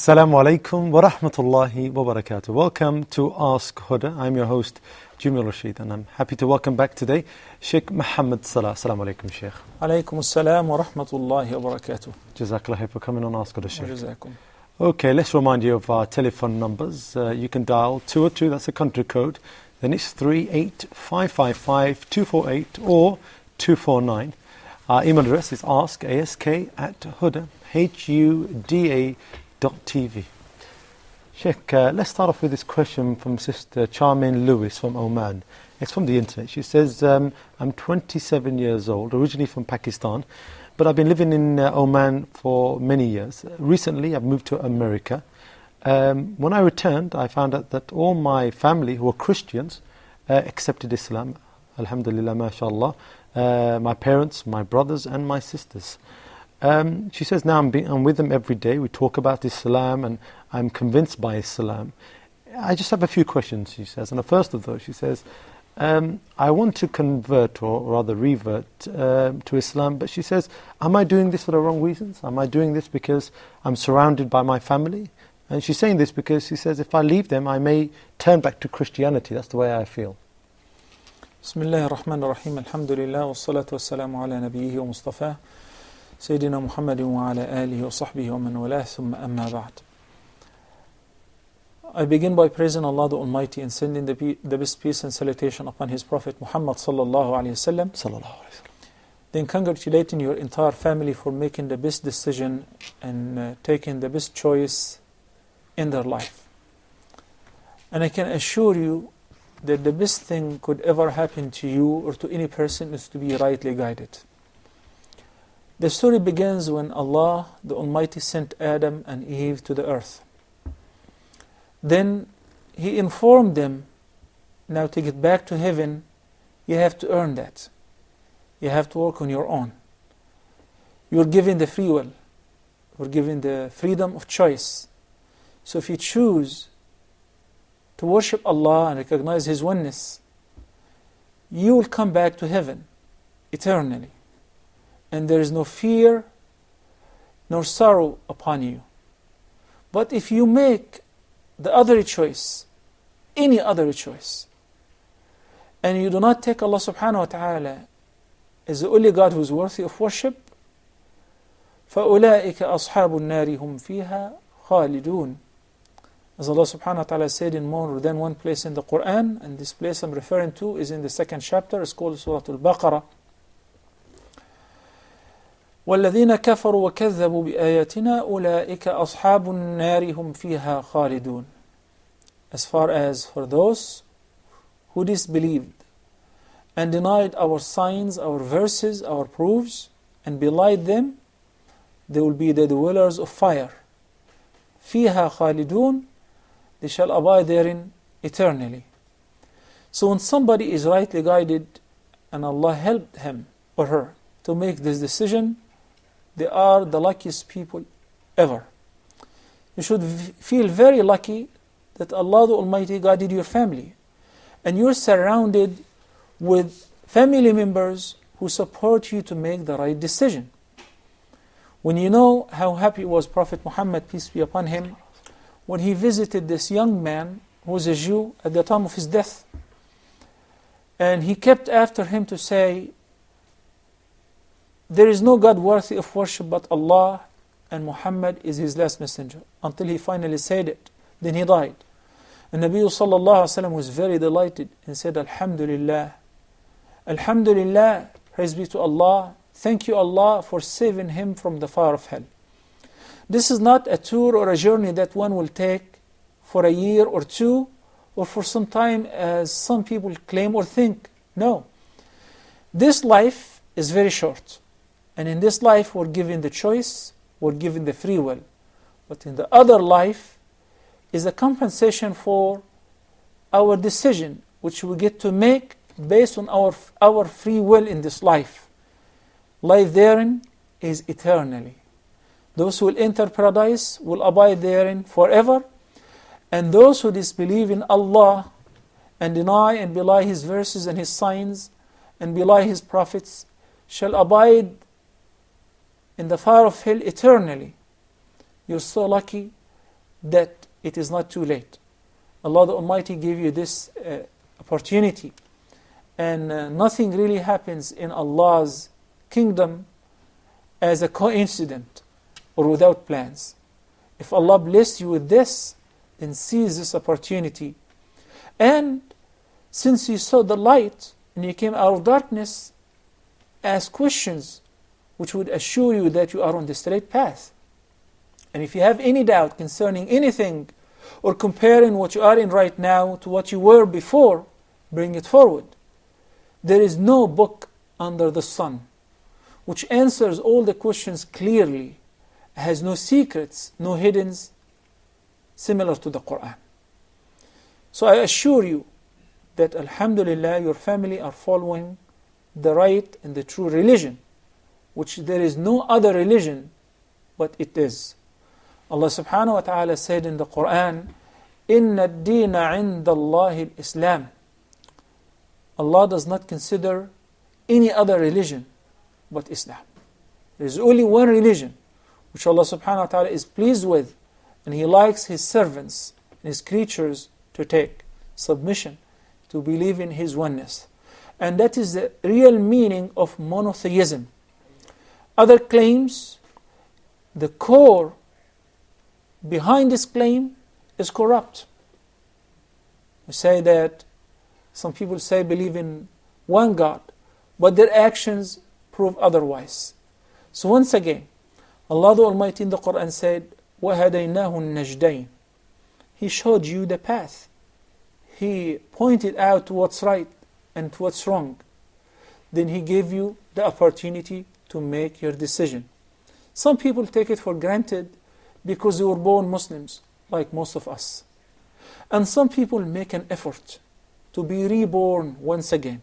Assalamu alaikum wa rahmatullahi wa barakatuh. Welcome to Ask Huda. I'm your host, Jumil Rashid, and I'm happy to welcome back today Sheikh Muhammad Salah. Assalamu alaikum, Sheikh. Alaikum assalam wa rahmatullahi wa barakatuh. Jazakallah for coming on Ask Huda, Sheikh. Jazakum. Okay, let's remind you of our telephone numbers. You can dial 202, that's the country code. Then it's 38555 or 249. Our email address is ask@huda, HUDA.TV. Sheikh, let's start off with this question from Sister Charmaine Lewis from Oman. It's from the internet. She says, I'm 27 years old, originally from Pakistan, but I've been living in Oman for many years. Recently, I've moved to America. When I returned, I found out that all my family, who were Christians, accepted Islam. Alhamdulillah, mashallah. My parents, my brothers, and my sisters. She says, now I'm with them every day. We talk about Islam, and I'm convinced by Islam. I just have a few questions, she says. And the first of those, she says, I want to convert, or rather revert, to Islam. But she says, am I doing this for the wrong reasons? Am I doing this because I'm surrounded by my family? And she's saying this because she says, if I leave them, I may turn back to Christianity. That's the way I feel. Bismillah ar-Rahman ar-Rahim. Alhamdulillah. Wa salatu wa salamu ala nabiyyihi wa Mustafa. Sayyidina Muhammadin wa ala alihi wa sahbihi wa man walah, thumma amma ba'd. I begin by praising Allah the Almighty and sending the best peace and salutation upon His Prophet Muhammad sallallahu alayhi wa sallam. Then congratulating your entire family for making the best decision and taking the best choice in their life. And I can assure you that the best thing could ever happen to you or to any person is to be rightly guided. The story begins when Allah, the Almighty, sent Adam and Eve to the earth. Then He informed them, now to get back to heaven, you have to earn that. You have to work on your own. You're given the free will. You're given the freedom of choice. So if you choose to worship Allah and recognize His oneness, you will come back to heaven eternally. And there is no fear nor sorrow upon you. But if you make the other choice, any other choice, and you do not take Allah subhanahu wa ta'ala as the only God who is worthy of worship, فَأُولَٰئِكَ أَصْحَابُ النَّارِ هُمْ فِيهَا خَالِدُونَ. As Allah subhanahu wa ta'ala said in more than one place in the Quran, and this place I'm referring to is in the second chapter, it's called Surah Al-Baqarah. وَالَّذِينَ كَفَرُوا وَكَذَّبُوا بِآيَاتِنَا أُولَٰئِكَ أَصْحَابُ النَّارِ هُمْ فِيهَا خَالِدُونَ. As far as for those who disbelieved and denied our signs, our verses, our proofs, and belied them, they will be the dwellers of fire. فِيهَا خَالِدُونَ. They shall abide therein eternally. So when somebody is rightly guided and Allah helped him or her to make this decision, they are the luckiest people ever. You should feel very lucky that Allah the Almighty guided your family. And you're surrounded with family members who support you to make the right decision. When you know how happy was Prophet Muhammad, peace be upon him, when he visited this young man who was a Jew at the time of his death. And he kept after him to say, there is no God worthy of worship but Allah, and Muhammad is His last messenger. Until he finally said it. Then he died. And Nabi sallallahu alaihi wasallam was very delighted and said, Alhamdulillah. Alhamdulillah, praise be to Allah. Thank you Allah for saving him from the fire of hell. This is not a tour or a journey that one will take for a year or two, or for some time as some people claim or think. No. This life is very short. And in this life we're given the choice, we're given the free will. But in the other life is a compensation for our decision, which we get to make based on our free will in this life. Life therein is eternally. Those who will enter paradise will abide therein forever. And those who disbelieve in Allah and deny and belie His verses and His signs and belie His prophets shall abide in the fire of hell eternally. You're so lucky that it is not too late. Allah the Almighty gave you this opportunity, and nothing really happens in Allah's kingdom as a coincidence or without plans. If Allah blessed you with this, then seize this opportunity. And since you saw the light and you came out of darkness, ask questions which would assure you that you are on the straight path. And if you have any doubt concerning anything, or comparing what you are in right now to what you were before, bring it forward. There is no book under the sun which answers all the questions clearly, has no secrets, no hiddens, similar to the Quran. So I assure you that alhamdulillah, your family are following the right and the true religion, which there is no other religion but it is. Allah subhanahu wa ta'ala said in the Quran, Inna ad-deena 'inda Allahi al-Islam. Allah does not consider any other religion but Islam. There is only one religion which Allah subhanahu wa ta'ala is pleased with, and He likes His servants and His creatures to take submission, to believe in His oneness. And that is the real meaning of monotheism. Other claims, the core behind this claim is corrupt. We say that some people say believe in one God, but their actions prove otherwise. So once again, Allah the Almighty in the Quran said, وَهَدَيْنَاهُ النَّجْدَيْنِ. He showed you the path. He pointed out to what's right and to what's wrong. Then He gave you the opportunity to make your decision. Some people take it for granted because they were born Muslims, like most of us. And some people make an effort to be reborn once again.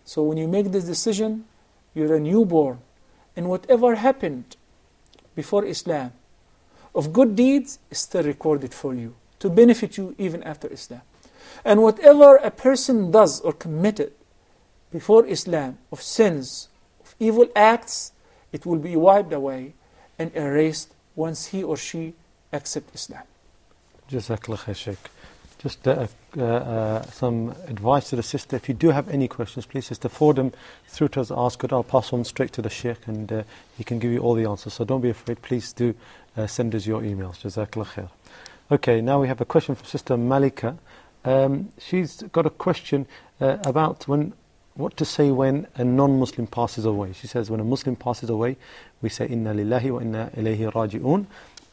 So when you make this decision, you're a newborn. And whatever happened before Islam of good deeds is still recorded for you, to benefit you even after Islam. And whatever a person does or committed before Islam of sins, of evil acts, it will be wiped away and erased once he or she accepts Islam. Jazakallah khair, Sheikh. Just some advice to the sister. If you do have any questions, please sister, forward them through to us, ask it. I'll pass on straight to the Sheikh, and he can give you all the answers. So don't be afraid. Please do send us your emails. Jazakallah khair. Okay, now we have a question from Sister Malika. She's got a question about what to say when a non-Muslim passes away. She says when a Muslim passes away, we say Inna lillahi wa inna ilayhi raji'un.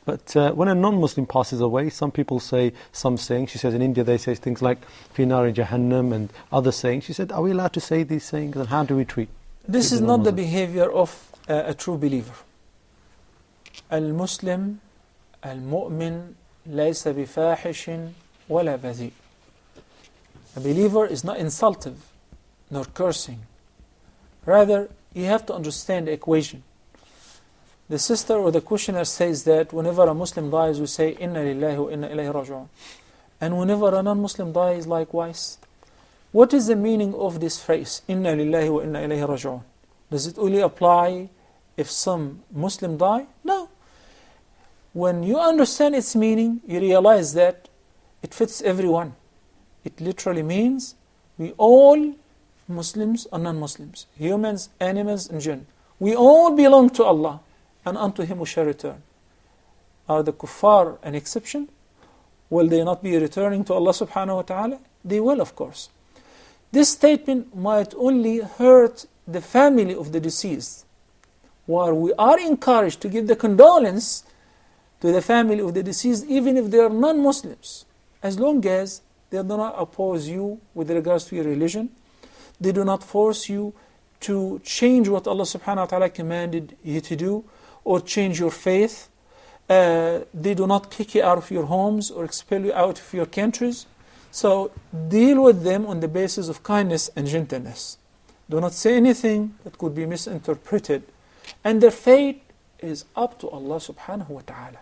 But when a non-Muslim passes away, some people say some sayings. She says in India they say things like Fi nari Jahannam and other sayings. She said, are we allowed to say these sayings, and how do we treat This is not the behavior of a true believer. Al-Muslim, al-Mu'min, laysa bifahishin wala bazi. A believer is not insultive nor cursing. Rather, you have to understand the equation. The sister or the questioner says that whenever a Muslim dies, we say, Inna lillahi wa inna ilayhi raji'un. And whenever a non-Muslim dies, likewise. What is the meaning of this phrase, Inna lillahi wa inna ilayhi raji'un? Does it only apply if some Muslim die? No. When you understand its meaning, you realize that it fits everyone. It literally means we all, Muslims and non-Muslims, humans, animals, and jinn, we all belong to Allah, and unto Him we shall return. Are the kuffar an exception? Will they not be returning to Allah subhanahu wa ta'ala? They will, of course. This statement might only hurt the family of the deceased, while we are encouraged to give the condolence to the family of the deceased, even if they are non-Muslims, as long as they do not oppose you with regards to your religion. They do not force you to change what Allah subhanahu wa ta'ala commanded you to do, or change your faith. They do not kick you out of your homes or expel you out of your countries. So deal with them on the basis of kindness and gentleness. Do not say anything that could be misinterpreted. And their fate is up to Allah subhanahu wa ta'ala.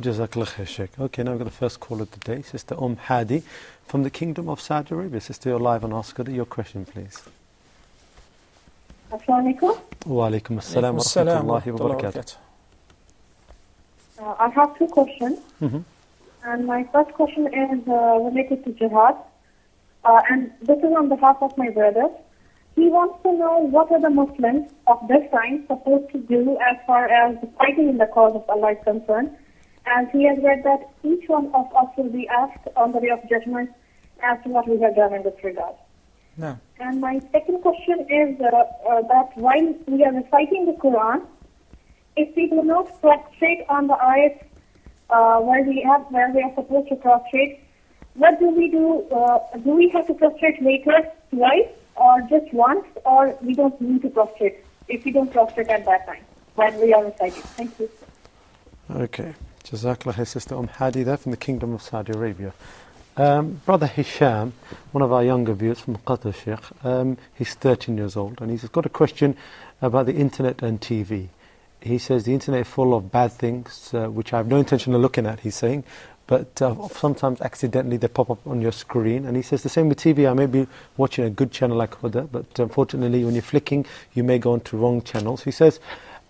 Jazakallah khair, Sheikh. Okay, now we've got the first call of the day, Sister Hadi from the Kingdom of Saudi Arabia. Sister, you're live on Ask Huda. Your question, please. Assalamu alaikum. Wa alaikum assalam wa rahmatullahi wa barakatuh. I have two questions. Mhm. And my first question is related to jihad. And this is on behalf of my brother. He wants to know what are the Muslims of this time supposed to do as far as fighting in the cause of Allah is concerned. As he has read that each one of us will be asked on the day of judgment as to what we have done in this regard. No. And my second question is that while we are reciting the Quran, if we do not prostrate on the ayats where we are supposed to prostrate, what do we do? Do we have to prostrate later, twice, or just once, or we don't need to prostrate if we don't prostrate at that time while we are reciting? Thank you. Okay. Jazakallah, Sister Hadi there from the Kingdom of Saudi Arabia. Brother Hisham, one of our younger viewers from Qatar, Sheikh, he's 13 years old and he's got a question about the internet and TV. He says the internet is full of bad things, which I have no intention of looking at, he's saying, but sometimes accidentally they pop up on your screen. And he says the same with TV. I may be watching a good channel like Huda, but unfortunately when you're flicking, you may go onto wrong channels. He says,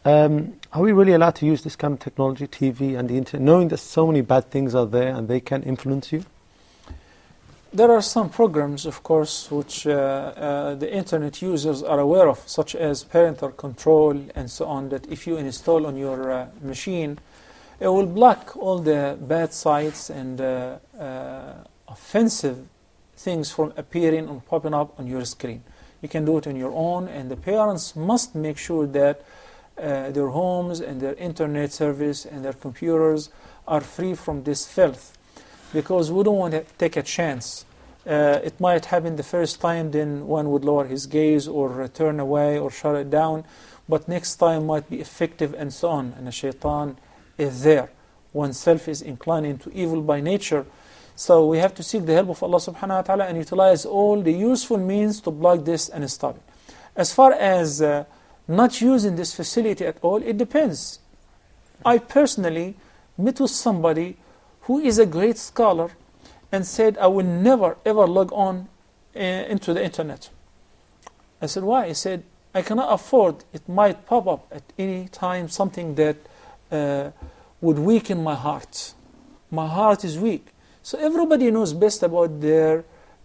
are we really allowed to use this kind of technology, TV and the internet, knowing that so many bad things are there and they can influence you? There are some programs, of course, which the internet users are aware of, such as parental control and so on, that if you install on your machine, it will block all the bad sites and offensive things from appearing and popping up on your screen. You can do it on your own, and the parents must make sure that their homes and their internet service and their computers are free from this filth, because we don't want to take a chance. It might happen the first time, then one would lower his gaze or turn away or shut it down, but next time might be effective and so on. And the shaitan is there. Oneself is inclined into evil by nature. So we have to seek the help of Allah subhanahu wa ta'ala and utilize all the useful means to block this and stop it. As far as not using this facility at all, it depends. I personally met with somebody who is a great scholar and said, I will never ever log on into the internet. I said, why? He said, I cannot afford, it might pop up at any time something that would weaken my heart. My heart is weak. So everybody knows best about their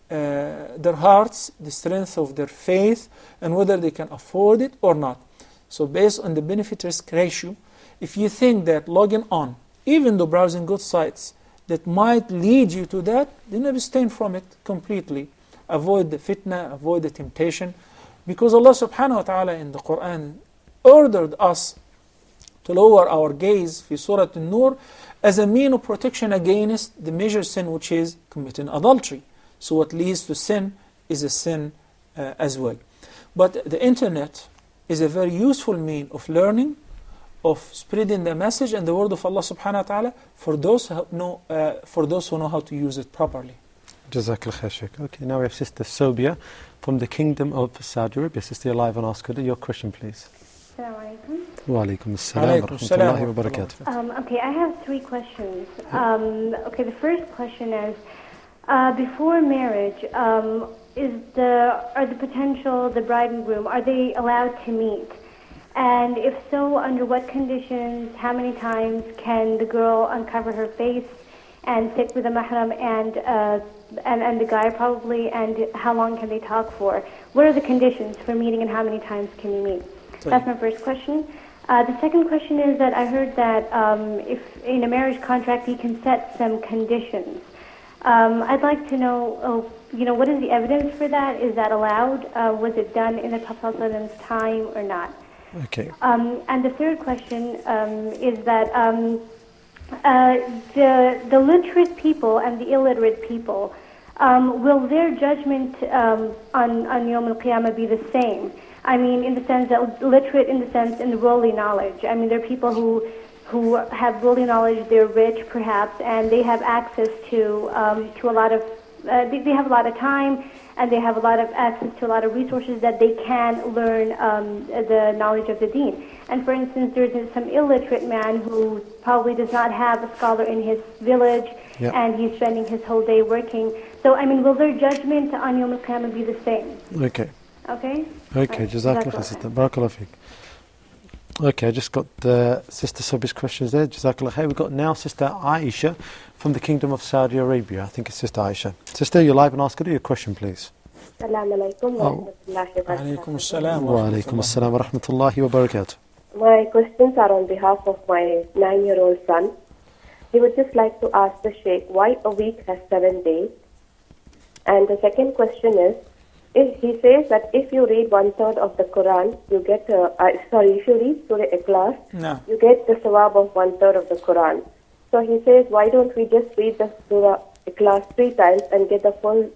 hearts, the strength of their faith, and whether they can afford it or not. So based on the benefit-risk ratio, if you think that logging on, even though browsing good sites, that might lead you to that, then abstain from it completely. Avoid the fitna, avoid the temptation, because Allah subhanahu wa ta'ala in the Quran ordered us to lower our gaze في Surah An-Nur as a mean of protection against the major sin, which is committing adultery. So what leads to sin is a sin as well. But the internet is a very useful mean of learning, of spreading the message and the word of Allah subhanahu wa ta'ala for those who know how to use it properly. Jazakallah khair, Sheikh. Okay, now we have Sister Sobia from the Kingdom of Saudi Arabia. Sister, you're live on Ask Huda. Your question, please. Assalamu alaikum. Wa alaikum assalam wa rahmatullahi wa barakatuh. Okay, I have three questions. Okay, the first question is, before marriage, are the bride and groom, are they allowed to meet? And if so, under what conditions, how many times can the girl uncover her face and sit with a mahram and the guy probably, and how long can they talk for? What are the conditions for meeting and how many times can you meet? That's my first question. The second question is that I heard that if in a marriage contract you can set some conditions. I'd like to know, what is the evidence for that? Is that allowed? Was it done in the Prophet's time or not? Okay. And the third question is that the literate people and the illiterate people, will their judgment on Yom Al-Qiyamah be the same? I mean, in the sense that literate in the worldly knowledge. I mean, there are people who have worldly knowledge, they're rich perhaps, and they have access to a lot of, they have a lot of time, and they have a lot of access to a lot of resources that they can learn the knowledge of the deen. And for instance, there's some illiterate man who probably does not have a scholar in his village, and he's spending his whole day working. So, I mean, will their judgment on Yom Al-Qiyamah be the same? Okay. Okay? Okay, Jazakallah khair, Sister. Barakallah feek. Okay, I just got Sister Sobi's questions there. Jazakallah khair. We've got now Sister Aisha from the Kingdom of Saudi Arabia. I think it's Sister Aisha. Sister, you're live and ask her your question, please. Assalamu alaikum wa rahmatullahi wa Alaikum barakatuh. assalam Wa alaikum assalam wa rahmatullahi wa barakatuh. My questions are on behalf of my 9-year-old son. He would just like to ask the Sheikh why a week has 7 days. And the second question is, he says that if you read 1/3 of the Quran, you get, if you read Surah Ikhlas, No. you get the sawab of 1/3 of the Quran. So he says, why don't we just read the Surah Ikhlas 3 times and get the full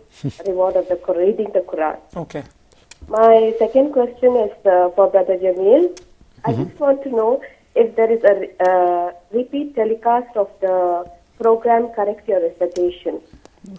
reward of the reading the Quran? Okay. My second question is for Brother Jamil. I just want to know if there is a repeat telecast of the program Correct Your Recitation.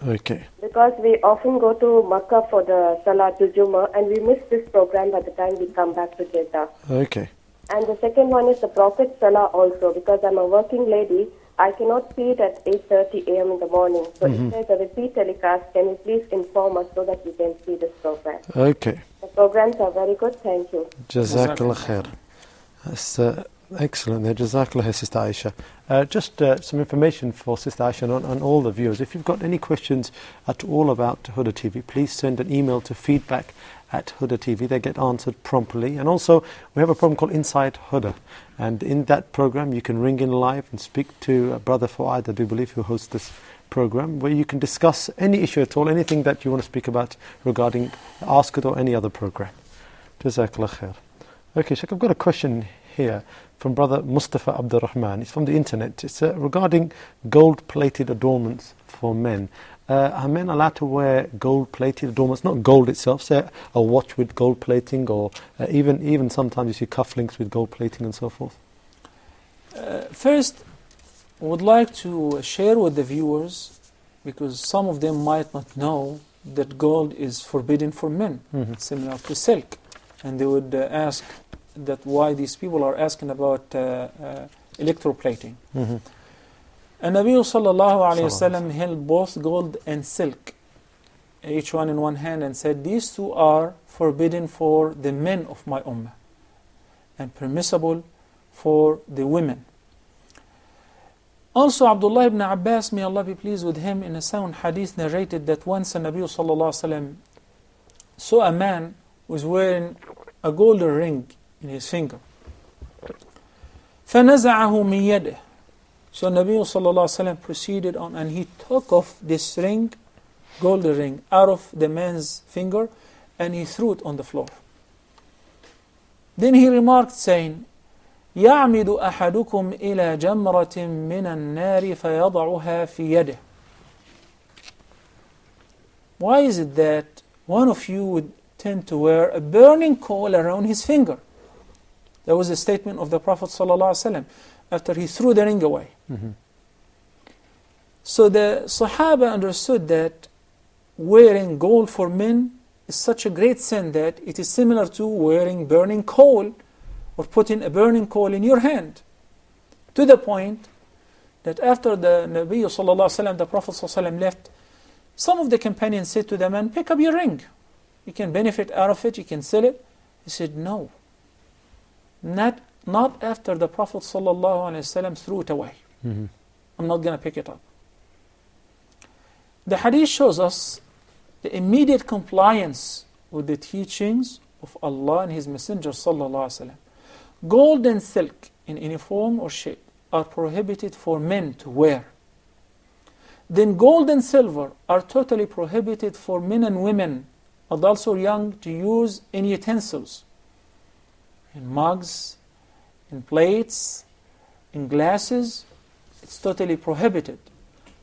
Okay. Because we often go to Makkah for the Salatul Jummah and we miss this program by the time we come back to Jeddah. Okay. And the second one is the Prophet Salah also, because I'm a working lady. I cannot see it at 8:30 a.m. in the morning. So if there's a repeat telecast, can you please inform us so that we can see this program? Okay. The programs are very good. Thank you. Jazakallah khair. That's excellent there. Jazakallah khair, Sister Aisha. Just some information for Sister Aisha and all the viewers. If you've got any questions at all about Huda TV, please send an email to feedback@Huda TV. They get answered promptly. And also, we have a program called Inside Huda. And in that program, you can ring in live and speak to Brother Fuad, I do believe, who hosts this program, where you can discuss any issue at all, anything that you want to speak about regarding Ask It or any other program. Jazakallah khair. Okay, Sheikh, I've got a question here from Brother Mustafa Abdul Rahman. It's from the internet. It's regarding gold-plated adornments for men. Are men allowed to wear gold-plated adornments? Not gold itself, say a watch with gold plating, or even sometimes you see cufflinks with gold plating and so forth. First, I would like to share with the viewers, because some of them might not know that gold is forbidden for men, similar to silk. And they would ask that why these people are asking about electroplating. And Nabi sallallahu alayhi wasallam held both gold and silk, each one in one hand, and said, these two are forbidden for the men of my ummah and permissible for the women. Also, Abdullah ibn Abbas, may Allah be pleased with him, in a sound hadith narrated that once Nabi sallallahu alayhi wasallam saw a man who was wearing a golden ring in his finger. فَنَزَعَهُ مِنْ يَدِهِ. So Nabi sallallahu alaihi wasallam proceeded on and he took off this ring, golden ring, out of the man's finger and he threw it on the floor. Then he remarked saying, يَعْمِدُ أَحَدُكُمْ إِلَى جَمْرَةٍ مِّنَ النَّارِ فَيَضَعُهَا فِي يَدِهِ. Why is it that one of you would tend to wear a burning coal around his finger? That was a statement of the Prophet ﷺ after he threw the ring away. So the Sahaba understood that wearing gold for men is such a great sin that it is similar to wearing burning coal or putting a burning coal in your hand. To the point that after the Nabi ﷺ, the Prophet ﷺ left, some of the companions said to the man, pick up your ring. You can benefit out of it, you can sell it. He said, no. Not after the Prophet ﷺ threw it away. I'm not going to pick it up. The hadith shows us the immediate compliance with the teachings of Allah and His Messenger ﷺ. Gold and silk in any form or shape are prohibited for men to wear. Then gold and silver are totally prohibited for men and women, adults or young, to use in utensils, in mugs, in plates, in glasses. It's totally prohibited.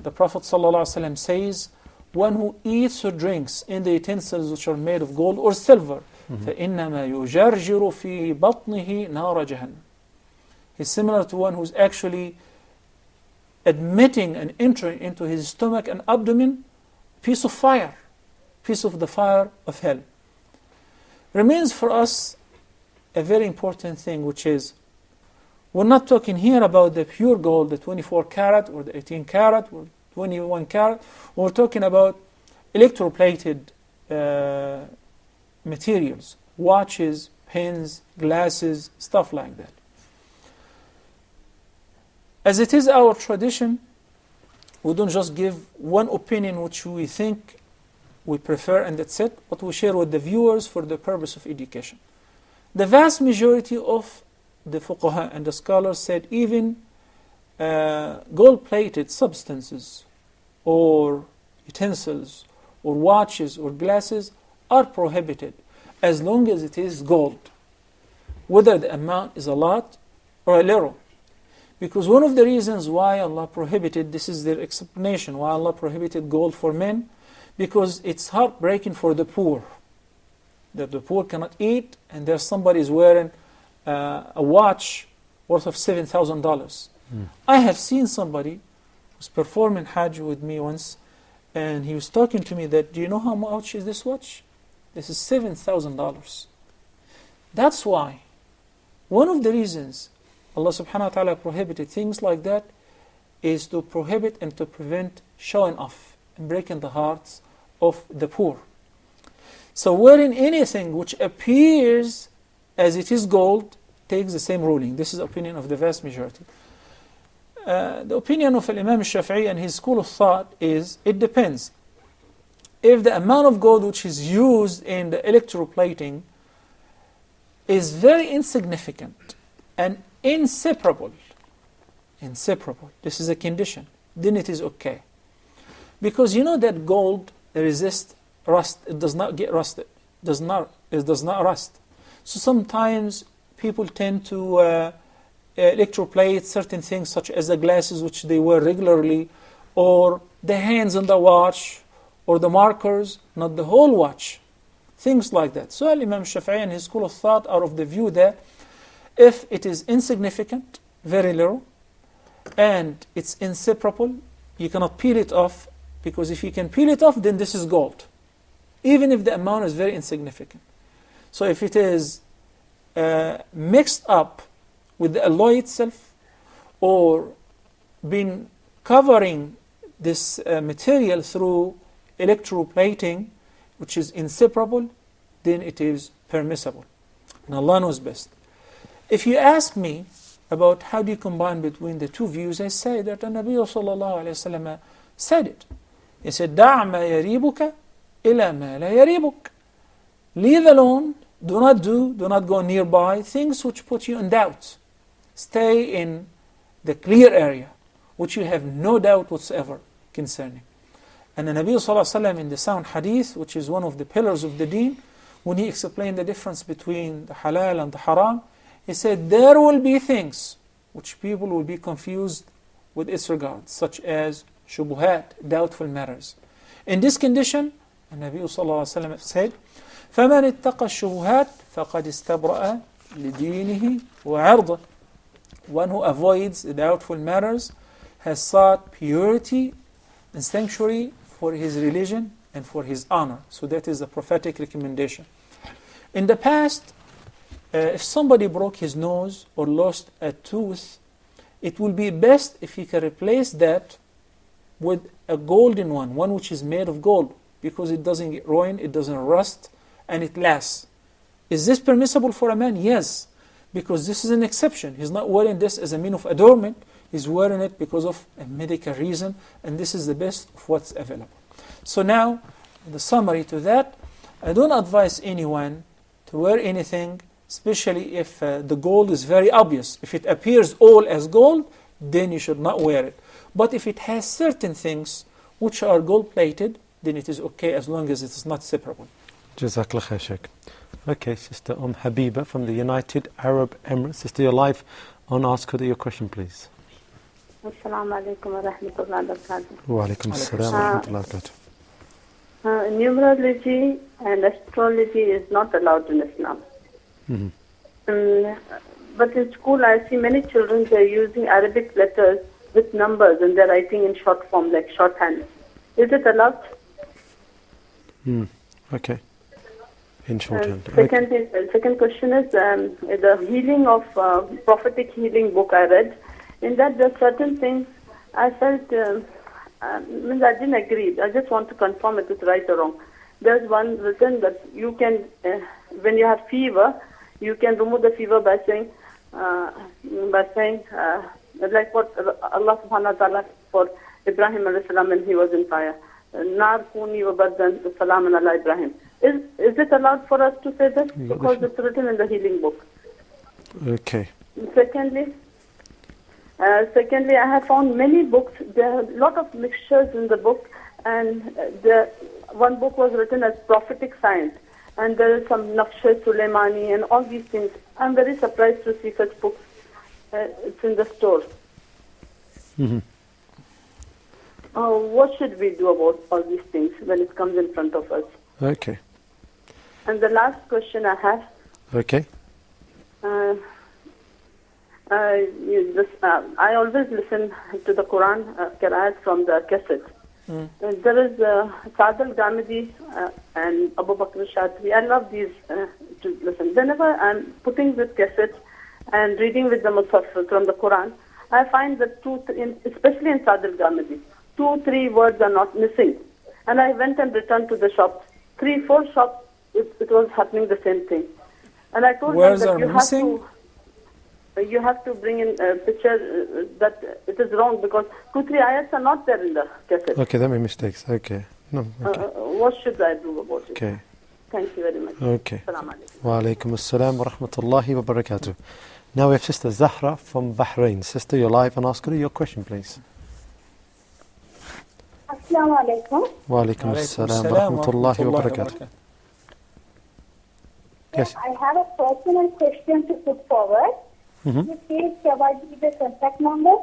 The Prophet ﷺ says, one who eats or drinks in the utensils which are made of gold or silver, فَإِنَّمَا يُجَرْجِرُ فِي بَطْنِهِ نَارَ جَهَنَّمَ. He's similar to one who's actually admitting and entering into his stomach and abdomen piece of fire, piece of the fire of hell. Remains for us a very important thing, which is, we're not talking here about the pure gold, the 24 karat or the 18 karat or 21 karat. We're talking about electroplated materials, watches, pens, glasses, stuff like that. As it is our tradition, we don't just give one opinion which we think we prefer and that's it, but we share with the viewers for the purpose of education. The vast majority of the fuqaha and the scholars said even gold-plated substances or utensils or watches or glasses are prohibited as long as it is gold, whether the amount is a lot or a little. Because one of the reasons why Allah prohibited, this is their explanation, why Allah prohibited gold for men, because it's heartbreaking for the poor, that the poor cannot eat, and there's somebody is wearing a watch worth of $7,000. I have seen somebody who was performing Hajj with me once, and he was talking to me that, do you know how much is this watch? This is $7,000. That's why one of the reasons Allah subhanahu wa ta'ala prohibited things like that is to prohibit and to prevent showing off and breaking the hearts of the poor. So wearing anything which appears as it is gold takes the same ruling. This is the opinion of the vast majority. The opinion of Imam Shafi'i and his school of thought is, it depends. If the amount of gold which is used in the electroplating is very insignificant and inseparable, this is a condition, then it is okay. Because you know that gold resists rust, it does not get rusted, it does not rust. So sometimes people tend to electroplate certain things such as the glasses which they wear regularly, or the hands on the watch, or the markers, not the whole watch. Things like that. So Imam Shafi'i and his school of thought are of the view that if it is insignificant, very little, and it's inseparable, you cannot peel it off, because if you can peel it off, then this is gold, even if the amount is very insignificant. So if it is mixed up with the alloy itself, or been covering this material through electroplating, which is inseparable, then it is permissible. And Allah knows best. If you ask me about how do you combine between the two views, I say that the Nabi sallallahu alayhi wa sallam said it. He said, دَعْ مَا يَرِيبُكَ إِلَى مَا لَا يَرِيبُكَ. Leave alone, do not go nearby things which put you in doubt. Stay in the clear area, which you have no doubt whatsoever concerning. And the Nabi sallallahu alayhi wa sallam in the sound hadith, which is one of the pillars of the deen, when he explained the difference between the halal and the haram, he said, there will be things which people will be confused with its regard, such as shubuhat, doubtful matters. In this condition, the Nabi sallallahu alayhi wa sallam said, فَمَنِ اتَّقَى الشُّبُهَاتِ فَقَدْ اسْتَبْرَأَ لِدِينِهِ وَعِرْضِهِ. One who avoids the doubtful matters has sought purity and sanctuary for his religion and for his honor. So that is a prophetic recommendation. In the past, if somebody broke his nose or lost a tooth, it will be best if he can replace that with a golden one which is made of gold, because it doesn't get ruined, it doesn't rust, and it lasts. Is this permissible for a man? Yes, because this is an exception. He's not wearing this as a mean of adornment, he's wearing it because of a medical reason, and this is the best of what's available. So now, the summary to that, I don't advise anyone to wear anything, especially if the gold is very obvious. If it appears all as gold, then you should not wear it. But if it has certain things which are gold-plated, then it is okay as long as it is not separable. Jazakallah khair, Sheikh. Okay, Sister Habiba from the United Arab Emirates. Sister, you're live on Ask Huda. Your question, please. Assalamu alaikum wa rahmatullahi wa barakatuh. Wa alaikum assalam wa rahmatullahi wa barakatuh. Numerology and astrology is not allowed in Islam. But in school I see many children, they are using Arabic letters with numbers and they are writing in short form, like shorthand. Is it allowed? Okay. In shorthand. Second question is the healing of prophetic healing book I read. In that there are certain things I felt, I didn't agree. I just want to confirm if it's right or wrong. There's one written that you can, when you have fever, you can remove the fever by saying like what Allah subhanahu wa ta'ala for Ibrahim alayhi salam when he was in fire. Nar kuni wa bardan salaman ala Ibrahim. Is it allowed for us to say this? Because it's written in the healing book. Okay. Secondly, I have found many books. There are a lot of mixtures in the book, and one book was written as prophetic science, and there is some Naqsh Sulaimani and all these things. I'm very surprised to see such books. It's in the store. Mm-hmm. What should we do about all these things when it comes in front of us? Okay. And the last question I have. Okay. I always listen to the Quran qira'at from the cassette. There is Saad al-Ghamidi and Abu Bakr Shatri. I love these to listen. Whenever I'm putting this cassette and reading with the Musaf from the Quran, I find that especially in Saad al-Ghamidi, 2-3 words are not missing. And I went and returned to the shop. 3-4 shops, it was happening the same thing. And I told them that you have to bring in a picture that it is wrong because 2-3 ayats are not there in the cassette. Okay, that made mistakes. Okay. No. Okay. What should I do about it? Okay. Thank you very much. Okay. Assalamu alaikum. Wa alaikum assalam wa rahmatullahi wa barakatuh. Now we have Sister Zahra from Bahrain. Sister, you're live and ask her your question, please. Assalamu alaikum. Wa alaikum assalam wa rahmatullahi wa barakatuh. Yes. I have a personal question to put forward. Mm-hmm. Please provide me the contact number.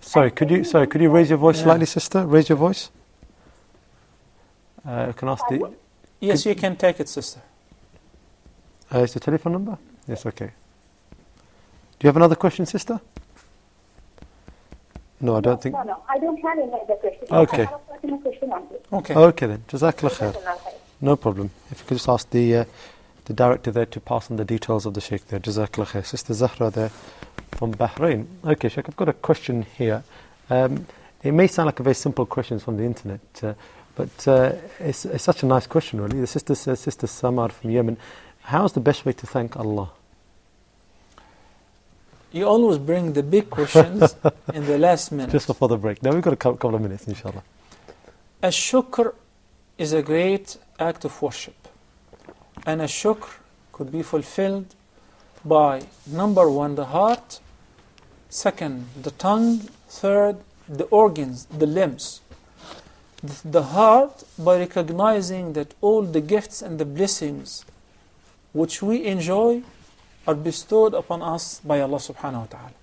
Sorry, could you raise your voice slightly, sister? Raise your voice. Can I ask the... Yes, you can take it, sister. Is the telephone number? Yes, okay. Do you have another question, sister? No, I don't think... No, I don't have any other question. Okay. I have a personal question only. Okay. Okay then, Jazakallah khair. No problem. If you could just ask the director there to pass on the details of the Sheikh there. Jazakallah khair. Sister Zahra there from Bahrain. Okay, Sheikh, I've got a question here. It may sound like a very simple question from the internet, but it's such a nice question, really. The sister says, Sister Samar from Yemen, how's the best way to thank Allah? You always bring the big questions in the last minute. Just before the break. Now we've got a couple of minutes, inshallah. Ash-shukr is a great act of worship. And ash-shukr could be fulfilled by, number 1, the heart, 2nd, the tongue, 3rd, the organs, the limbs. The heart, by recognizing that all the gifts and the blessings which we enjoy are bestowed upon us by Allah subhanahu wa ta'ala.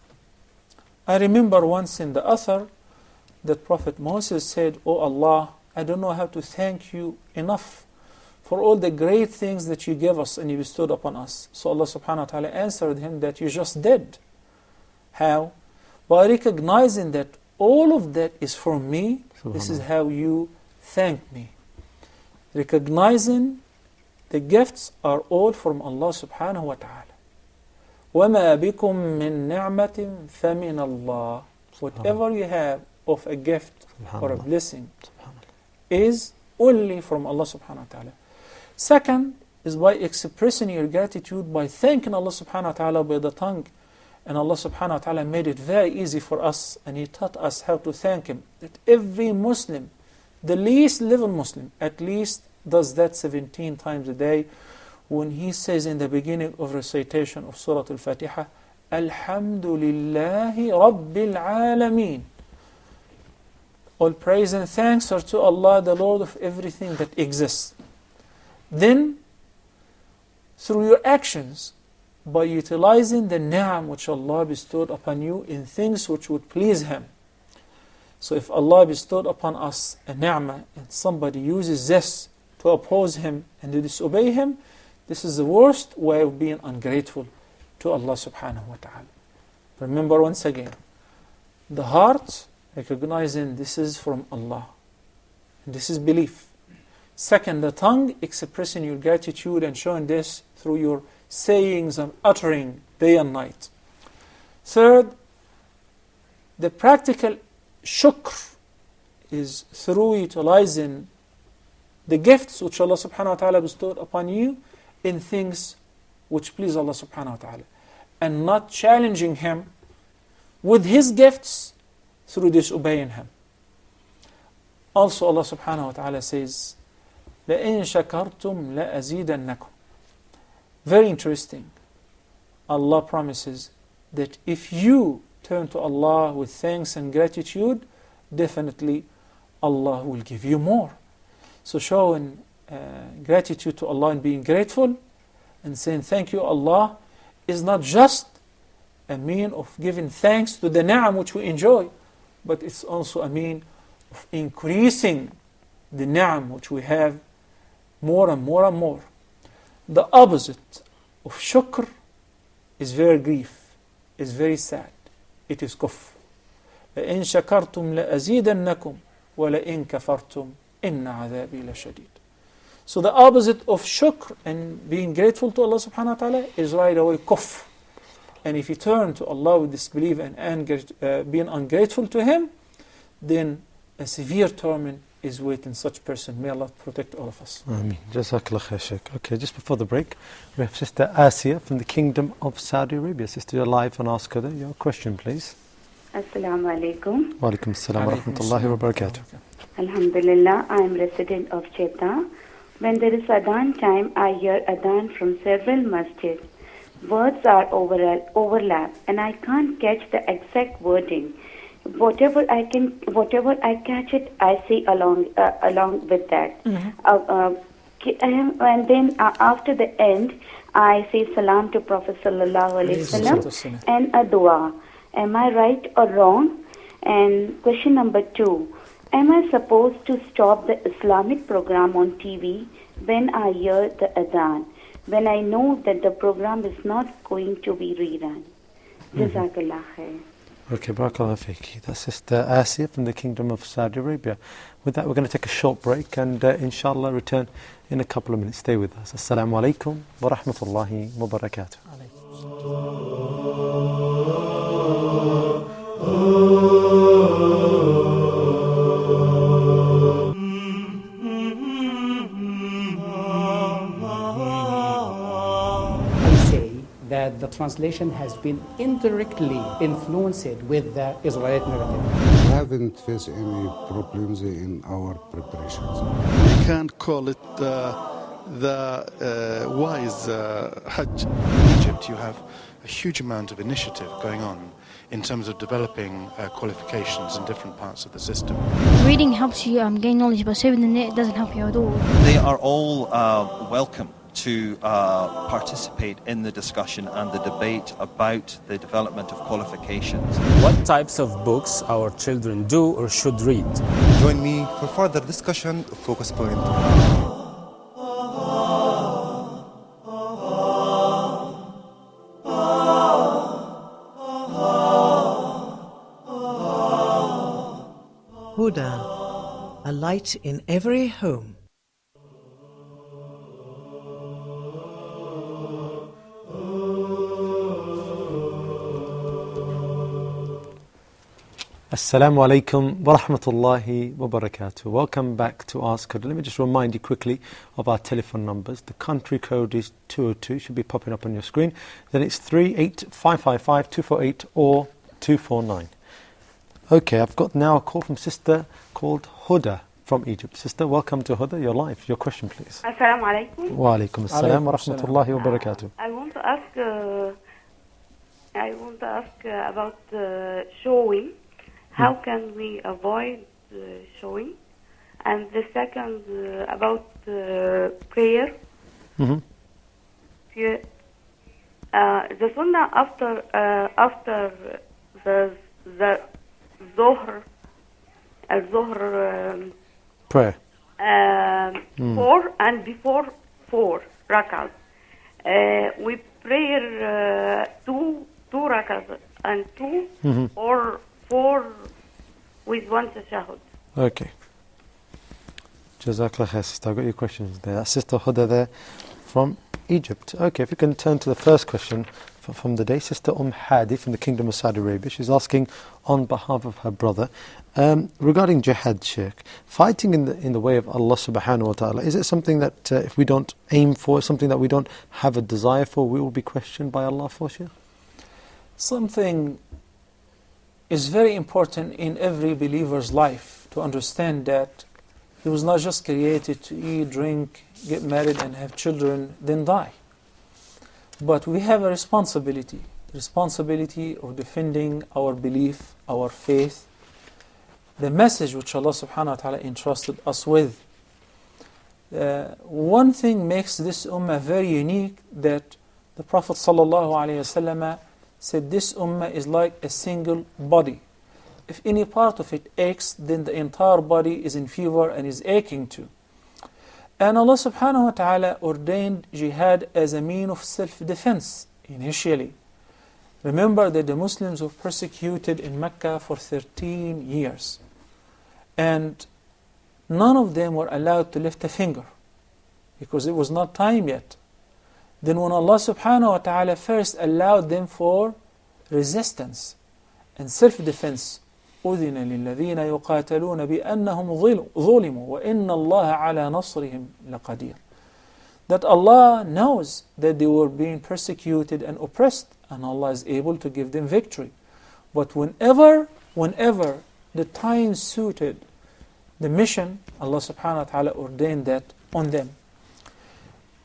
I remember once in the Athar that Prophet Moses said, "Oh Allah, I don't know how to thank you enough for all the great things that you gave us and you bestowed upon us." So Allah subhanahu wa ta'ala answered him that you just did. How? By recognizing that all of that is from me, this is how you thank me. Recognizing the gifts are all from Allah subhanahu wa ta'ala. وَمَا بِكُم مِّن نِعْمَةٍ فَمِنَ اللَّهِ. Whatever you have of a gift or a blessing is only from Allah subhanahu wa ta'ala. Second is by expressing your gratitude by thanking Allah subhanahu wa ta'ala by the tongue. And Allah subhanahu wa ta'ala made it very easy for us, and He taught us how to thank Him. That every Muslim, the least level Muslim, at least does that 17 times a day when he says in the beginning of recitation of Surah Al-Fatiha, Alhamdulillahi Rabbil Alameen. All praise and thanks are to Allah, the Lord of everything that exists. Then, through your actions, by utilizing the ni'am which Allah bestowed upon you in things which would please Him. So if Allah bestowed upon us a ni'mah and somebody uses this to oppose Him and to disobey Him, this is the worst way of being ungrateful to Allah subhanahu wa ta'ala. Remember once again, the heart recognizing this is from Allah. This is belief. Second, the tongue expressing your gratitude and showing this through your sayings and uttering day and night. Third, the practical shukr is through utilizing the gifts which Allah subhanahu wa ta'ala bestowed upon you in things which please Allah subhanahu wa ta'ala, and not challenging Him with His gifts through disobeying Him. Also Allah subhanahu wa ta'ala says, لَإِن شَكَرْتُمْ لَأَزِيدَنَّكُمْ. Very interesting. Allah promises that if you turn to Allah with thanks and gratitude, definitely Allah will give you more. So showing gratitude to Allah and being grateful and saying thank you Allah is not just a mean of giving thanks to the ni'am which we enjoy, but it's also a mean of increasing the ni'am which we have more and more and more. The opposite of shukr is very grief, is very sad. It is kufr. لَإِن شَكَرْتُمْ لَأَزِيدَنَّكُمْ وَلَإِن كَفَرْتُمْ إِنَّ عَذَابِي لَشَدِيدٌ. So the opposite of shukr and being grateful to Allah subhanahu wa ta'ala is right away kufr. And if you turn to Allah with disbelief and being ungrateful to Him, then a severe torment is waiting such person. May Allah protect all of us. Ameen. Jazakallah khair, Shaykh. Okay, just before the break, we have Sister Asiya from the Kingdom of Saudi Arabia. Sister, you're live on Ask Huda. Your question, please. Assalamu alaikum. Wa alaikum assalam wa rahmatullahi wa barakatuh. Alhamdulillah, I am resident of Jeddah. When there is Adhan time, I hear Adhan from several masjids. Words are overlap, and I can't catch the exact wording. Whatever I catch it, I say along with that. And then after the end, I say salam to Prophet sallallahu alaihi wasallam and a dua. Am I right or wrong? And question number 2. Am I supposed to stop the Islamic program on TV when I hear the adhan, when I know that the program is not going to be rerun? Jazakallah khair. Okay, barakallah feeki. That's Sister Asiya from the Kingdom of Saudi Arabia. With that, we're going to take a short break and inshallah return in a couple of minutes. Stay with us. Assalamu alaikum wa rahmatullahi wa barakatuh. That the translation has been indirectly influenced with the Israelite narrative. We haven't faced any problems in our preparations. We can't call it the wise Hajj. In Egypt, you have a huge amount of initiative going on in terms of developing qualifications in different parts of the system. Reading helps you gain knowledge, but saving the net doesn't help you at all. They are all welcome to participate in the discussion and the debate about the development of qualifications. What types of books our children do or should read? Join me for further discussion of Focus Point. Huda, a light in every home. Assalamu alaikum wa rahmatullahi wa barakatuh. Welcome back to Ask Huda. Let me just remind you quickly of our telephone numbers. The country code is 202, should be popping up on your screen. Then it's 38555 248 or 249. Okay, I've got now a call from Sister called Huda from Egypt. Sister, welcome to Huda. You're live. Your question, please. Assalamu alaikum. Wa alaikum assalam wa rahmatullahi wa barakatuh. I want to ask about showing. How can we avoid showing? And the second about prayer. Mm-hmm. The sunnah after the Zohr, prayer. 4 and before 4 rakat. We pray two rakat and 2 or 4 with 1 tashahud. Okay. Jazakallah khair, Sister. I've got your questions there. That's Sister Huda there from Egypt. Okay, if we can turn to the first question from the day. Sister Hadi from the Kingdom of Saudi Arabia. She's asking on behalf of her brother regarding jihad, Sheikh. Fighting in the way of Allah subhanahu wa ta'ala, is it something that if we don't aim for, something that we don't have a desire for, we will be questioned by Allah for, Sheikh? Something is very important in every believer's life to understand that he was not just created to eat, drink, get married and have children, then die. But we have a responsibility of defending our belief, our faith, the message which Allah subhanahu wa ta'ala entrusted us with. One thing makes this ummah very unique, that the Prophet sallallahu alaihi wasallam said this ummah is like a single body. If any part of it aches, then the entire body is in fever and is aching too. And Allah subhanahu wa ta'ala ordained jihad as a mean of self-defense initially. Remember that the Muslims were persecuted in Mecca for 13 years. And none of them were allowed to lift a finger, because it was not time yet. Then when Allah subhanahu wa ta'ala first allowed them for resistance and self-defense, أُذِنَ لِلَّذِينَ يُقَاتَلُونَ بِأَنَّهُمْ ظُلِمُوا وَإِنَّ اللَّهَ عَلَى نَصْرِهِمْ لَقَدِيرٌ. That Allah knows that they were being persecuted and oppressed, and Allah is able to give them victory. But whenever the time suited the mission, Allah subhanahu wa ta'ala ordained that on them.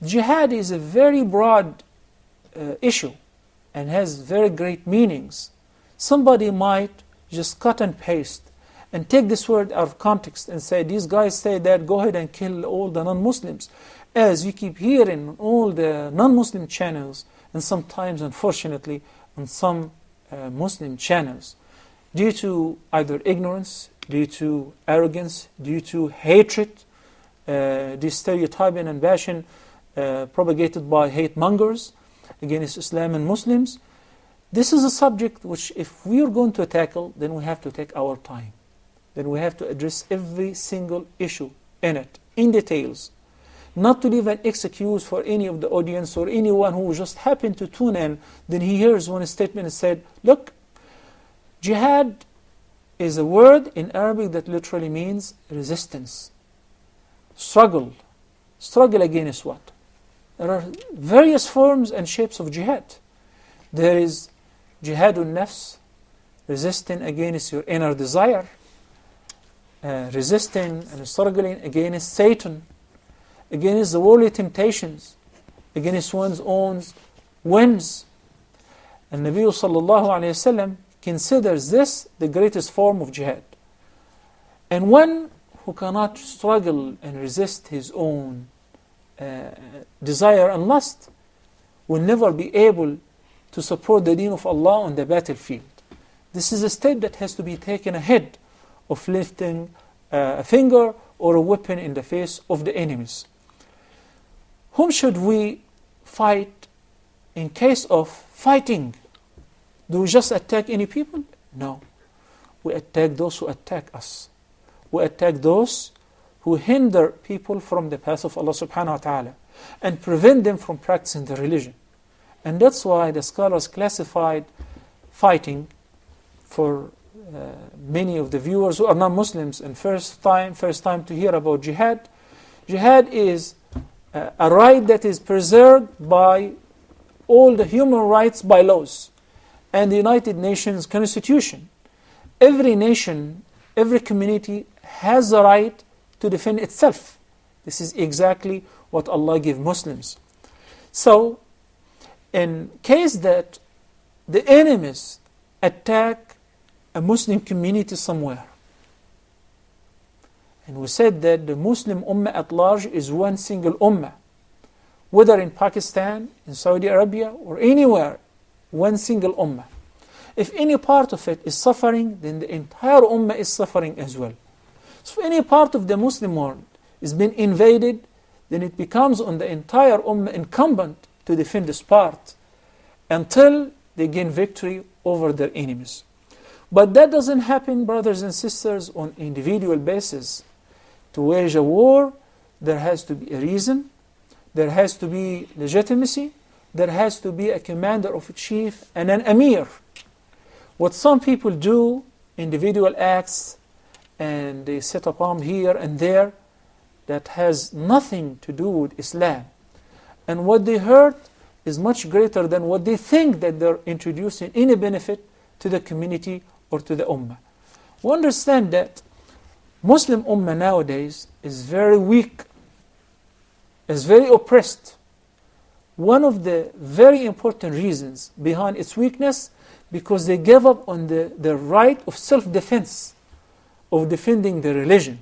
Jihad is a very broad issue and has very great meanings. Somebody might just cut and paste and take this word out of context and say, these guys say that, go ahead and kill all the non-Muslims. As you keep hearing on all the non-Muslim channels, and sometimes, unfortunately, on some Muslim channels, due to either ignorance, due to arrogance, due to hatred, this stereotyping and bashing propagated by hate mongers against Islam and Muslims. This is a subject which, if we are going to tackle, then we have to take our time. Then we have to address every single issue in it, in details. Not to leave an excuse for any of the audience or anyone who just happened to tune in, then he hears one statement and said, look, jihad is a word in Arabic that literally means resistance, struggle. Struggle against what? There are various forms and shapes of jihad. There is jihadun nafs, resisting against your inner desire, resisting and struggling against Satan, against the worldly temptations, against one's own whims. And Nabi sallallahu alayhi wasallam considers this the greatest form of jihad. And one who cannot struggle and resist his own desire and lust will never be able to support the deen of Allah on the battlefield. This is a step that has to be taken ahead of lifting a finger or a weapon in the face of the enemies. Whom should we fight in case of fighting? Do we just attack any people? No. We attack those who attack us. We attack those who hinder people from the path of Allah subhanahu wa ta'ala and prevent them from practicing their religion. And that's why the scholars classified fighting, for many of the viewers who are non-Muslims and first time to hear about jihad. Jihad is a right that is preserved by all the human rights by laws and the United Nations Constitution. Every nation, every community has the right to defend itself. This is exactly what Allah gave Muslims. So, in case that the enemies attack a Muslim community somewhere, and we said that the Muslim ummah at large is one single ummah, whether in Pakistan, in Saudi Arabia, or anywhere, one single ummah. If any part of it is suffering, then the entire ummah is suffering as well. So if any part of the Muslim world is being invaded, then it becomes on the entire ummah incumbent to defend this part until they gain victory over their enemies. But that doesn't happen, brothers and sisters, on individual basis. To wage a war, there has to be a reason, there has to be legitimacy, there has to be a commander of a chief and an emir. What some people do, individual acts, and they set a bomb here and there, that has nothing to do with Islam. And what they hurt is much greater than what they think that they're introducing any benefit to the community or to the ummah. We understand that Muslim ummah nowadays is very weak, is very oppressed. One of the very important reasons behind its weakness, because they gave up on the right of self-defense, of defending their religion,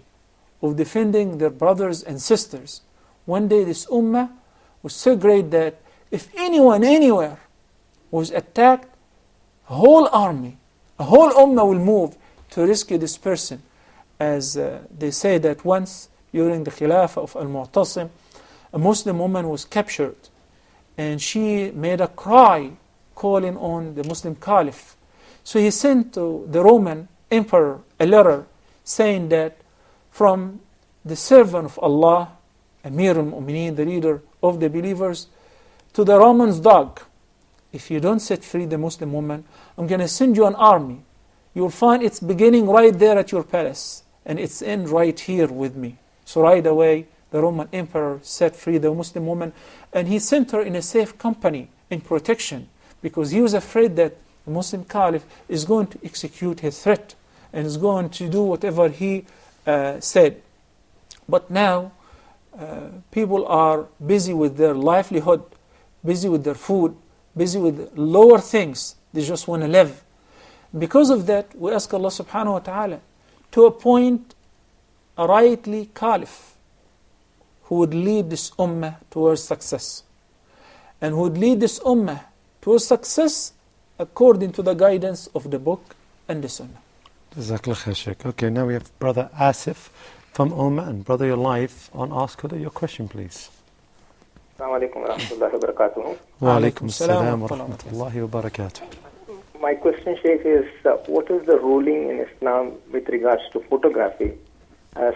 of defending their brothers and sisters. One day this ummah was so great that if anyone anywhere was attacked, a whole army, a whole ummah will move to rescue this person. As they say that once during the Khilafah of Al-Mu'tasim, a Muslim woman was captured and she made a cry calling on the Muslim Caliph. So he sent to the Roman emperor a letter saying that from the servant of Allah, Amir al-Mu'mineen, the leader of the believers, to the Roman's dog, if you don't set free the Muslim woman, I'm going to send you an army. You'll find its beginning right there at your palace, and its end right here with me. So right away, the Roman emperor set free the Muslim woman, and he sent her in a safe company, in protection, because he was afraid that the Muslim Caliph is going to execute his threat, and is going to do whatever he said. But now, people are busy with their livelihood, busy with their food, busy with lower things. They just want to live. Because of that, we ask Allah subhanahu wa ta'ala to appoint a rightly caliph who would lead this ummah towards success, and who would lead this ummah towards success according to the guidance of the book and the sunnah. Jazakallah khair, Sheikh. Okay, now we have Brother Asif from Oman. Brother, you're live on Ask Huda. Your question, please. Assalamu alaikum wa rahmatullahi wa barakatuh. Wa alaikum assalam wa rahmatullahi wa barakatuh. My question, Sheikh, is what is the ruling in Islam with regards to photography,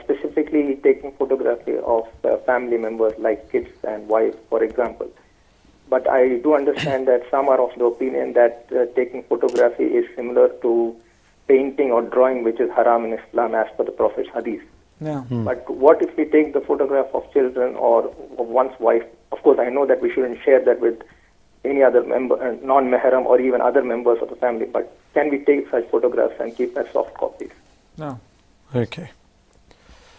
specifically taking photography of family members like kids and wives, for example? But I do understand that some are of the opinion that taking photography is similar to painting or drawing, which is haram in Islam as per the Prophet's hadith. Yeah. But what if we take the photograph of children or of one's wife? Of course, I know that we shouldn't share that with any other member, non-mahram or even other members of the family, but can we take such photographs and keep as soft copies? No. Okay.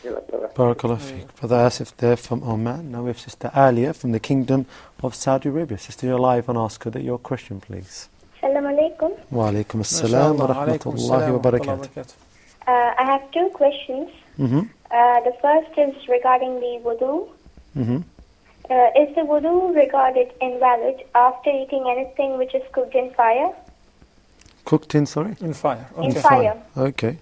Barakallah feek. Brother Asif there from Oman. Now we have Sister Alia from the Kingdom of Saudi Arabia. Sister, you're live on Ask Huda. Your question, please. Assalamu alaikum. Wa alaikum assalam wa rahmatullahi wa barakatuh. I have two questions. The first is regarding the wudu. Is the wudu regarded invalid after eating anything which is cooked in fire? Cooked in, sorry? In fire. Okay. In fire. Okay.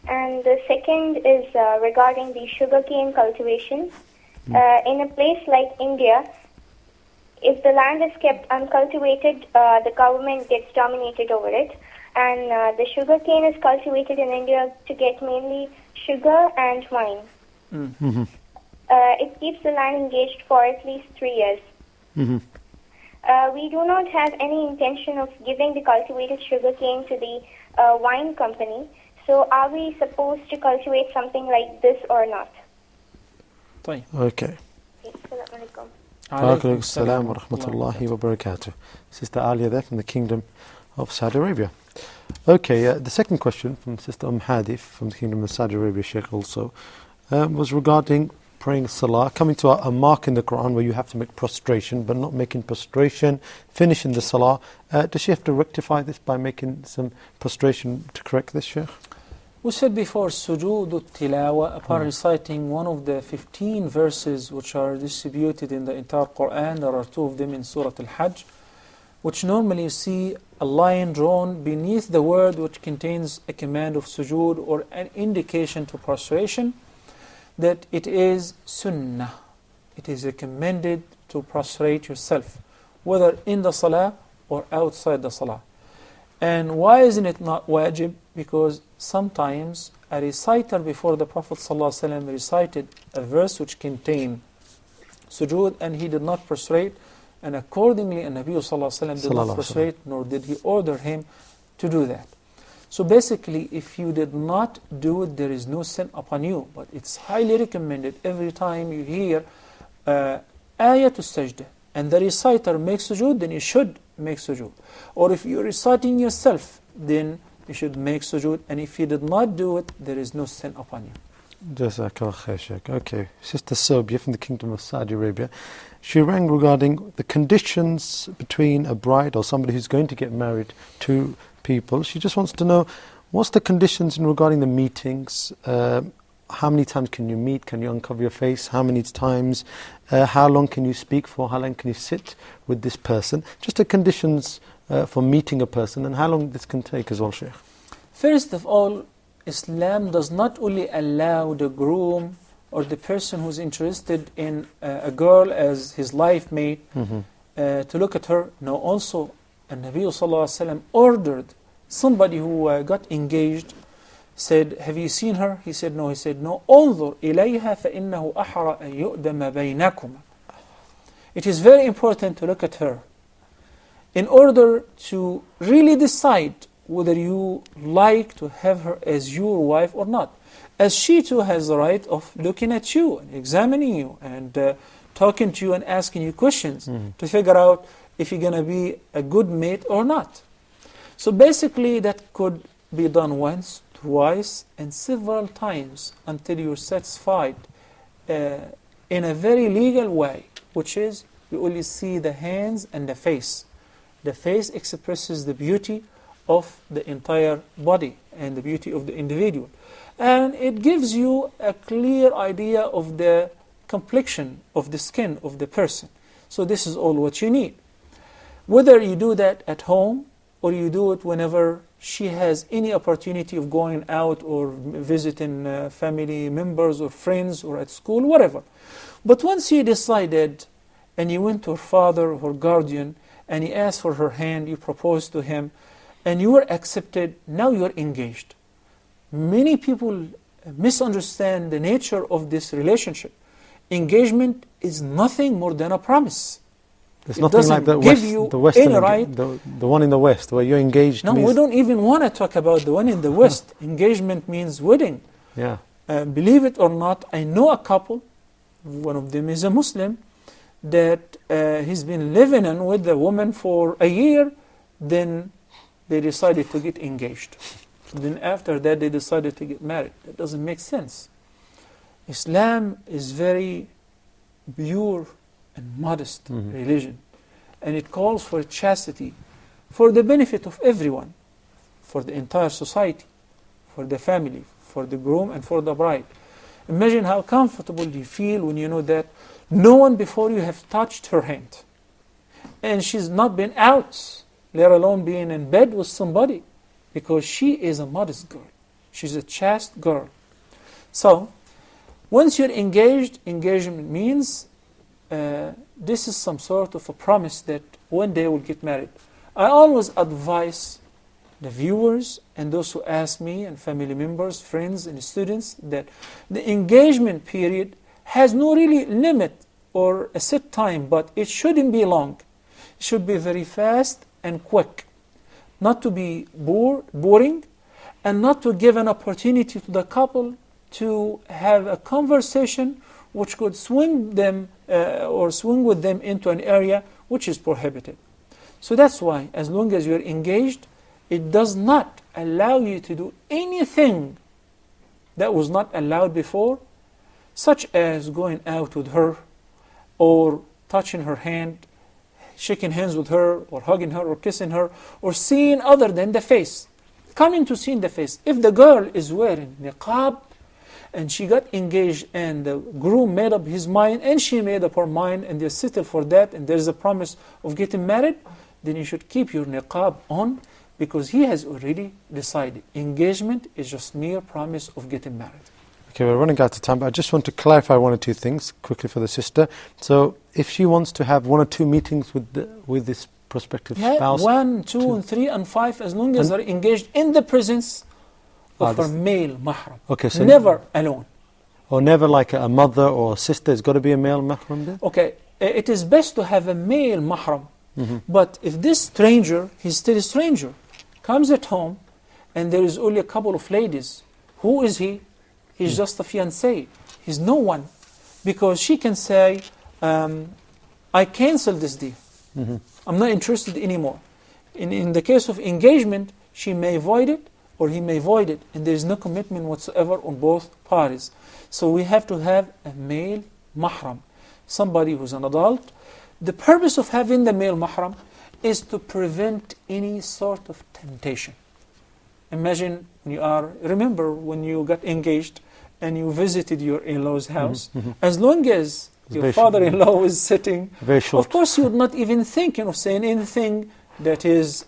And the second is regarding the sugarcane cultivation. In a place like India, if the land is kept uncultivated, the government gets dominated over it. And the sugarcane is cultivated in India to get mainly sugar and wine. It keeps the land engaged for at least 3 years. We do not have any intention of giving the cultivated sugarcane to the wine company. So are we supposed to cultivate something like this or not? Okay. Assalamualaikum. Alaikum assalam wa rahmatullahi wa barakatuh. Sister Alia there from the Kingdom of Saudi Arabia. Okay, the second question from Sister Hadif from the Kingdom of Saudi Arabia, Sheikh, also was regarding praying salah, coming to a mark in the Quran where you have to make prostration, but not making prostration, finishing the salah. Does she have to rectify this by making some prostration to correct this, Sheikh? We said before, sujood al-tilawa, upon reciting one of the 15 verses which are distributed in the entire Quran, there are 2 of them in Surah Al-Hajj, which normally you see a line drawn beneath the word which contains a command of sujood or an indication to prostration, that it is sunnah. It is recommended to prostrate yourself, whether in the salah or outside the salah. And why isn't it not wajib? Because sometimes a reciter before the Prophet ﷺ recited a verse which contained sujood and he did not prostrate, and accordingly Nabi ﷺ did not prostrate, nor did he order him to do that. So basically, if you did not do it, there is no sin upon you. But it's highly recommended every time you hear ayah to sajda and the reciter makes sujood, then you should make sujood. Or if you're reciting yourself, then you should make sujood, and if you did not do it, there is no sin upon you. Jazakallah khair, Sheikh. Okay, Sister Sobia from the Kingdom of Saudi Arabia. She rang regarding the conditions between a bride or somebody who's going to get married to people. She just wants to know, what's the conditions in regarding the meetings? How many times can you meet? Can you uncover your face? How many times? How long can you speak for? How long can you sit with this person? Just the conditions for meeting a person, and how long this can take as well, Sheikh. First of all, Islam does not only allow the groom or the person who's interested in a girl as his life mate to look at her. No, also, Nabi Sallallahu Alaihi Wasallam ordered somebody who got engaged, said, have you seen her? He said, no. He said, no. انظر إليها فإنه أحرى أن يؤدم بينكما. It is very important to look at her in order to really decide whether you like to have her as your wife or not. As she too has the right of looking at you and examining you and talking to you and asking you questions to figure out if you're going to be a good mate or not. So basically that could be done once, twice, and several times until you're satisfied in a very legal way, which is you only see the hands and the face. The face expresses the beauty of the entire body and the beauty of the individual. And it gives you a clear idea of the complexion of the skin of the person. So this is all what you need. Whether you do that at home or you do it whenever she has any opportunity of going out or visiting family members or friends or at school, whatever. But once you decided and you went to her father or her guardian and you asked for her hand, you proposed to him, and you were accepted, now you are engaged. Many people misunderstand the nature of this relationship. Engagement is nothing more than a promise. It's nothing like the Western, right. the one in the West where you're engaged. No, we don't even want to talk about the one in the West. Engagement means wedding. Yeah. Believe it or not, I know a couple, one of them is a Muslim, that he's been living in with the woman for a year, then they decided to get engaged. Then after that they decided to get married. That doesn't make sense. Islam is very pure and modest religion, and it calls for chastity for the benefit of everyone, for the entire society, for the family, for the groom and for the bride. Imagine how comfortable you feel when you know that no one before you have touched her hand, and she's not been out, let alone being in bed with somebody, because she is a modest girl. She's a chaste girl. So, once you're engaged, engagement means this is some sort of a promise that one day we'll get married. I always advise the viewers and those who ask me and family members, friends and students that the engagement period has no really limit or a set time, but it shouldn't be long. It should be very fast and quick. Not to be boring, and not to give an opportunity to the couple to have a conversation which could swing them or swing with them into an area which is prohibited. So that's why, as long as you're engaged, it does not allow you to do anything that was not allowed before, such as going out with her, or touching her hand, shaking hands with her, or hugging her, or kissing her, or seeing other than the face. Coming to seeing the face. If the girl is wearing niqab, and she got engaged, and the groom made up his mind, and she made up her mind, and they settled for that, and there's a promise of getting married, then you should keep your niqab on, because he has already decided. Engagement is just mere promise of getting married. Okay, we're running out of time, but I just want to clarify one or two things quickly for the sister. So, if she wants to have one or two meetings with this prospective spouse, 1, 2, and 3, and 5, as long as they're engaged in the presence of her male mahram. Okay, so never alone. Or never like a mother or a sister. It's got to be a male mahram there. Okay, it is best to have a male mahram. But if this stranger, he's still a stranger, comes at home, and there is only a couple of ladies, who is he? He's just a fiancé. He's no one. Because she can say, I cancel this deal. I'm not interested anymore. In the case of engagement, she may void it, or he may void it, and there is no commitment whatsoever on both parties. So we have to have a male mahram, somebody who's an adult. The purpose of having the male mahram is to prevent any sort of temptation. Imagine remember when you got engaged and you visited your in-law's house, as long as your father-in-law was sitting, of course you would not even think of saying anything that is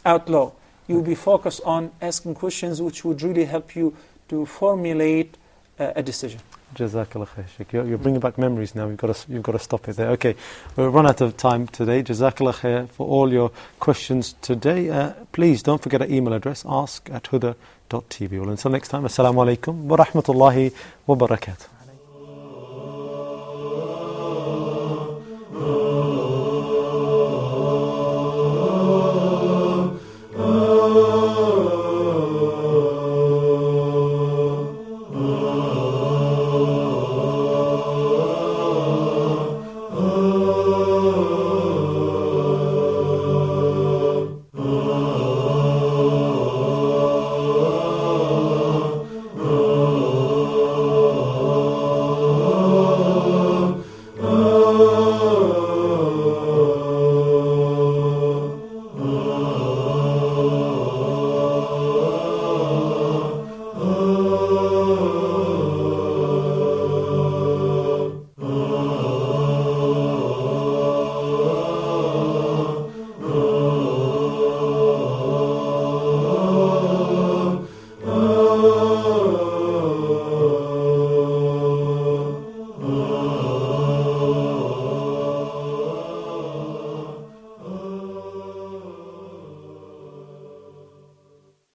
outlaw. You will be focused on asking questions which would really help you to formulate a decision. Jazakallah khair, Sheikh. You're bringing back memories now. You've got to stop it there. Okay, we've run out of time today. Jazakallah khair for all your questions today. Please don't forget our email address, ask@huda.tv. Well, until next time, assalamu alaikum wa rahmatullahi wa barakatuh.